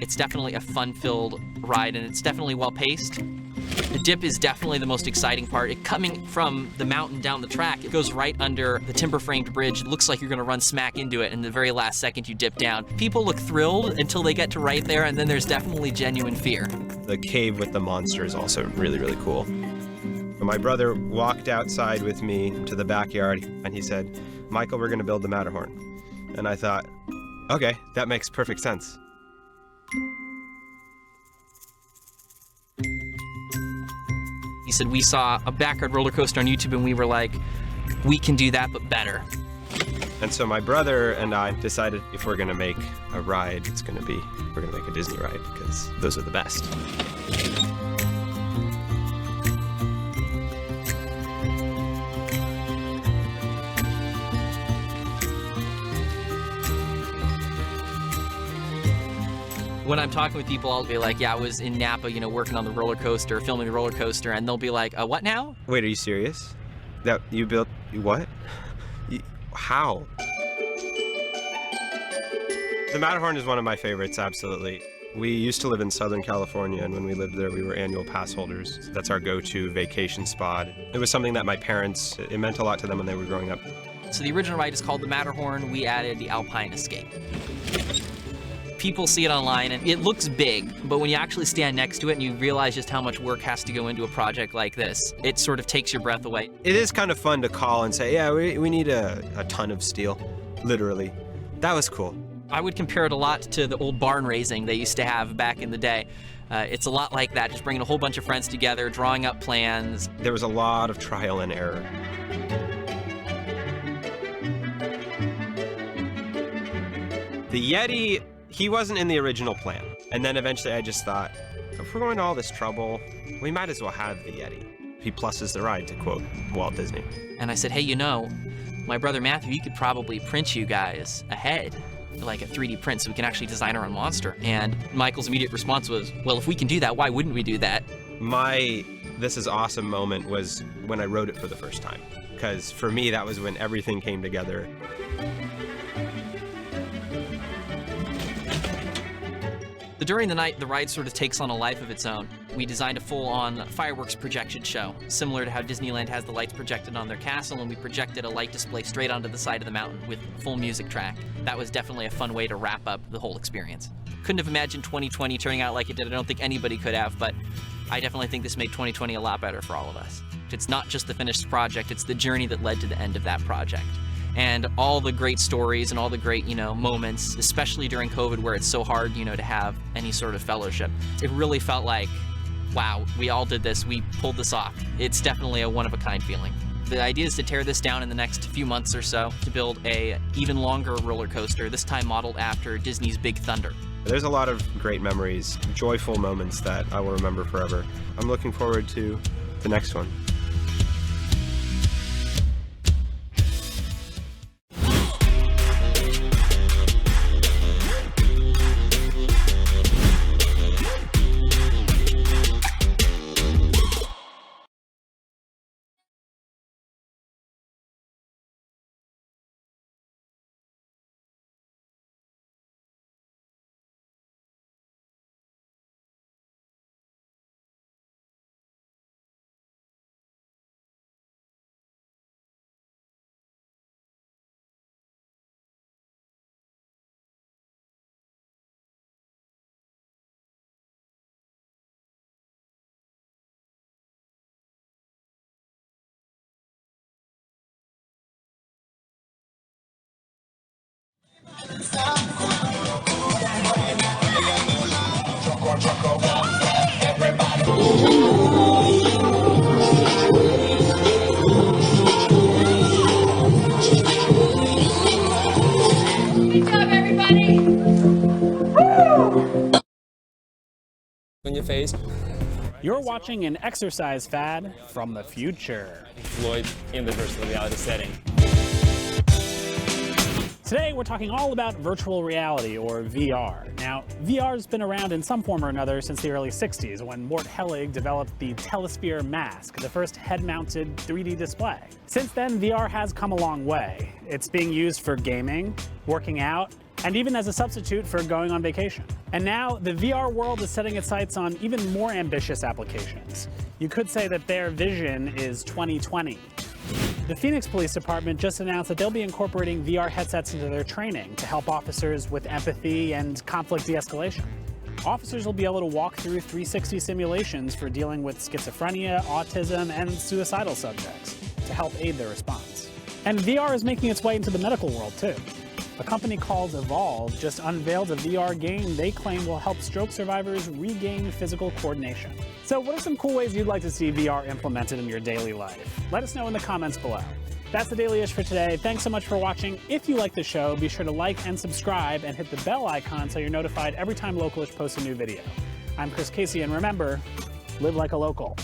It's definitely a fun-filled ride, and it's definitely well-paced. The dip is definitely the most exciting part. Coming from the mountain down the track, it goes right under the timber-framed bridge. It looks like you're gonna run smack into it, and the very last second you dip down. People look thrilled until they get to right there, and then there's definitely genuine fear. The cave with the monster is also really, really cool. My brother walked outside with me to the backyard, and he said, "Michael, we're gonna build the Matterhorn." And I thought, okay, that makes perfect sense. He said, we saw a backyard roller coaster on YouTube and we were like, we can do that, but better. And so my brother and I decided if we're gonna make a ride, we're gonna make a Disney ride, because those are the best. When I'm talking with people, I'll be like, yeah, I was in Napa, working on the roller coaster, filming the roller coaster, and they'll be like, what now? Wait, are you serious? That you built, what? How? The Matterhorn is one of my favorites, absolutely. We used to live in Southern California, and when we lived there, we were annual pass holders. That's our go-to vacation spot. It was something that my parents, it meant a lot to them when they were growing up. So the original ride is called the Matterhorn. We added the Alpine Escape. People see it online and it looks big, but when you actually stand next to it and you realize just how much work has to go into a project like this, it sort of takes your breath away. It is kind of fun to call and say, yeah, we need a ton of steel, literally. That was cool. I would compare it a lot to the old barn raising they used to have back in the day. It's a lot like that, just bringing a whole bunch of friends together, drawing up plans. There was a lot of trial and error. The Yeti, he wasn't in the original plan. And then eventually I just thought, if we're going to all this trouble, we might as well have the Yeti. He pluses the ride, to quote Walt Disney. And I said, hey, my brother Matthew, he could probably print you guys a head, like a 3D print, so we can actually design our own monster. And Michael's immediate response was, well, if we can do that, why wouldn't we do that? My this is awesome moment was when I wrote it for the first time. Because for me, that was when everything came together. During the night, the ride sort of takes on a life of its own. We designed a full-on fireworks projection show, similar to how Disneyland has the lights projected on their castle, and we projected a light display straight onto the side of the mountain with a full music track. That was definitely a fun way to wrap up the whole experience. Couldn't have imagined 2020 turning out like it did. I don't think anybody could have, but I definitely think this made 2020 a lot better for all of us. It's not just the finished project, it's the journey that led to the end of that project. And all the great stories and all the great, moments, especially during COVID where it's so hard, to have any sort of fellowship. It really felt like, wow, we all did this, we pulled this off. It's definitely a one-of-a-kind feeling. The idea is to tear this down in the next few months or so to build a even longer roller coaster, this time modeled after Disney's Big Thunder. There's a lot of great memories, joyful moments that I will remember forever. I'm looking forward to the next one. On your face. You're watching an exercise fad from the future. Floyd in the virtual reality setting. Today we're talking all about virtual reality, or VR. Now, VR's been around in some form or another since the early 60s when Mort Hellig developed the Telesphere Mask, the first head-mounted 3D display. Since then, VR has come a long way. It's being used for gaming, working out, and even as a substitute for going on vacation. And now, the VR world is setting its sights on even more ambitious applications. You could say that their vision is 2020. The Phoenix Police Department just announced that they'll be incorporating VR headsets into their training to help officers with empathy and conflict de-escalation. Officers will be able to walk through 360 simulations for dealing with schizophrenia, autism, and suicidal subjects to help aid their response. And VR is making its way into the medical world, too. A company called Evolve just unveiled a VR game they claim will help stroke survivors regain physical coordination. So what are some cool ways you'd like to see VR implemented in your daily life? Let us know in the comments below. That's the DailyISH for today. Thanks so much for watching. If you like the show, be sure to like and subscribe and hit the bell icon so you're notified every time Localish posts a new video. I'm Chris Casey, and remember, live like a local.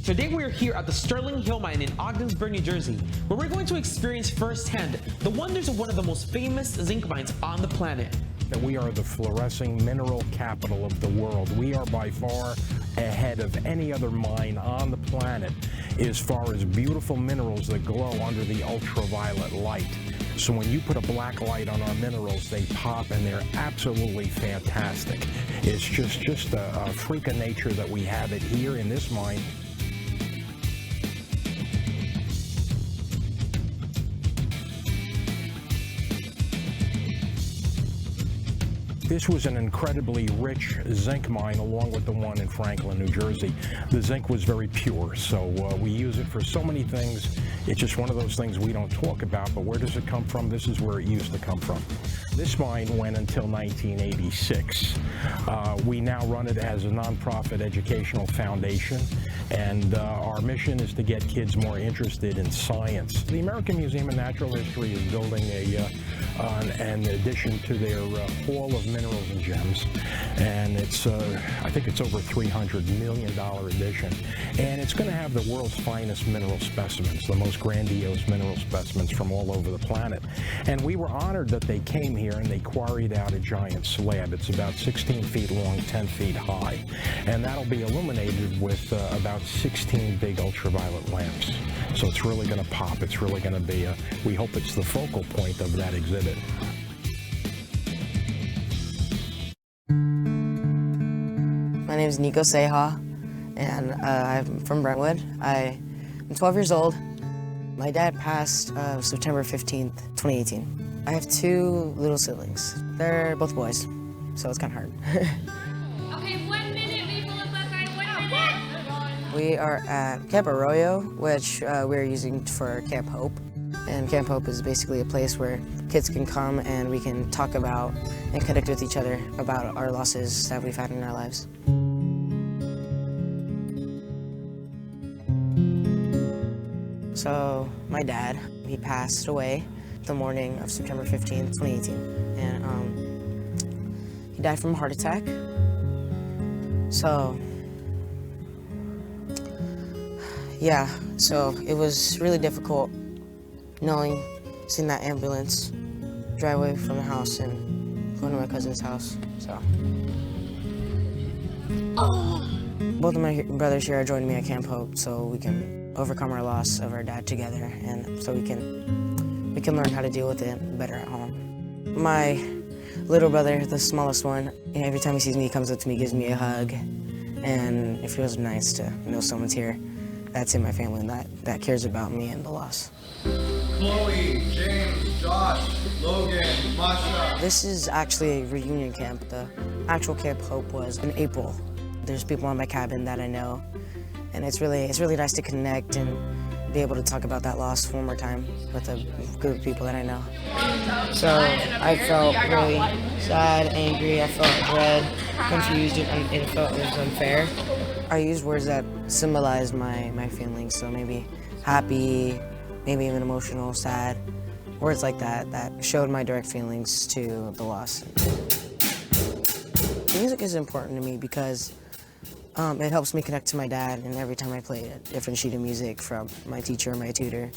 Today we are here at the Sterling Hill Mine in Ogdensburg, New Jersey, where we're going to experience firsthand the wonders of one of the most famous zinc mines on the planet. That we are the fluorescing mineral capital of the world. We are by far ahead of any other mine on the planet as far as beautiful minerals that glow under the ultraviolet light. So when you put a black light on our minerals, they pop and they're absolutely fantastic. It's just a freak of nature that we have it here in this mine. This was an incredibly rich zinc mine along with the one in Franklin, New Jersey. The zinc was very pure, so we use it for so many things. It's just one of those things we don't talk about, but where does it come from? This is where it used to come from. This mine went until 1986. We now run it as a nonprofit educational foundation, and our mission is to get kids more interested in science. The American Museum of Natural History is building an addition to their Hall of Minerals and Gems, and it's I think it's over $300 million addition, and it's going to have the world's finest mineral specimens, the most grandiose mineral specimens from all over the planet. And we were honored that they came here and they quarried out a giant slab. It's about 16 feet long, 10 feet high, and that'll be illuminated with about 16 big ultraviolet lamps. So it's really going to pop. It's really going to be we hope it's the focal point of that exhibit. My name is Nico Seha, and I'm from Brentwood. I'm 12 years old. My dad passed September 15th, 2018. I have two little siblings. They're both boys, so it's kind of hard. Okay, 1 minute, people of Buckeye, 1 minute. We are at Camp Arroyo, which we're using for Camp Hope. And Camp Hope is basically a place where kids can come and we can talk about and connect with each other about our losses that we've had in our lives. So my dad, he passed away the morning of September 15th, 2018. And he died from a heart attack. So, yeah, so it was really difficult seeing that ambulance drive away from the house and going to my cousin's house, so. Both of my brothers here are joining me at Camp Hope so we can overcome our loss of our dad together, and so we can learn how to deal with it better at home. My little brother, the smallest one. And every time he sees me, he comes up to me, gives me a hug, and it feels nice to know someone's here that's in my family and that cares about me and the loss. Chloe, James, Josh, Logan, Masha. This is actually a reunion camp. The actual Camp Hope was in April. There's people in my cabin that I know, and it's really nice to connect and be able to talk about that loss one more time with a group of people that I know. So I felt really sad, angry, I felt dread, confused, and it felt it was unfair. I used words that symbolized my feelings, so maybe happy, maybe even emotional, sad, words like that showed my direct feelings to the loss. Music is important to me because it helps me connect to my dad, and every time I play a different sheet of music from my teacher or my tutor,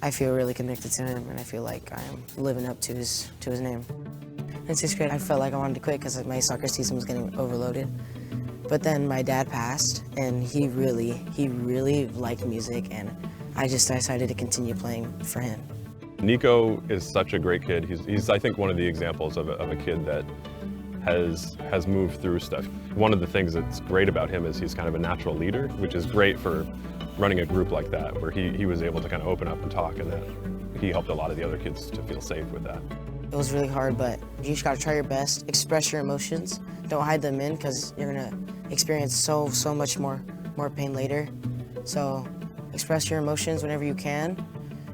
I feel really connected to him, and I feel like I'm living up to his name. In 6th grade, I felt like I wanted to quit because my soccer season was getting overloaded. But then my dad passed, and he really liked music, and I just decided to continue playing for him. Nico is such a great kid. He's I think, one of the examples of a kid that has moved through stuff. One of the things that's great about him is he's kind of a natural leader, which is great for running a group like that, where he was able to kind of open up and talk, and that he helped a lot of the other kids to feel safe with that. It was really hard, but you just gotta try your best, express your emotions, don't hide them in, because you're gonna experience so much more pain later. So express your emotions whenever you can.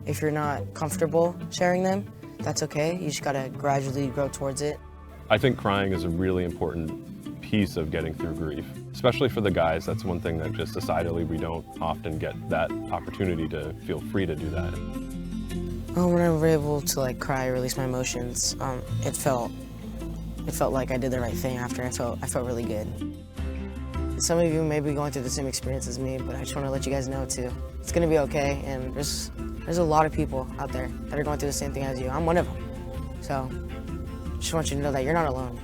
If you're not comfortable sharing them, that's okay. You just gotta gradually grow towards it. I think crying is a really important piece of getting through grief, especially for the guys. That's one thing that just societally we don't often get that opportunity to feel free to do that. When I was able to cry, release my emotions, it felt like I did the right thing after. I felt really good. Some of you may be going through the same experience as me, but I just want to let you guys know too. It's gonna be okay, and there's a lot of people out there that are going through the same thing as you. I'm one of them. So just want you to know that you're not alone.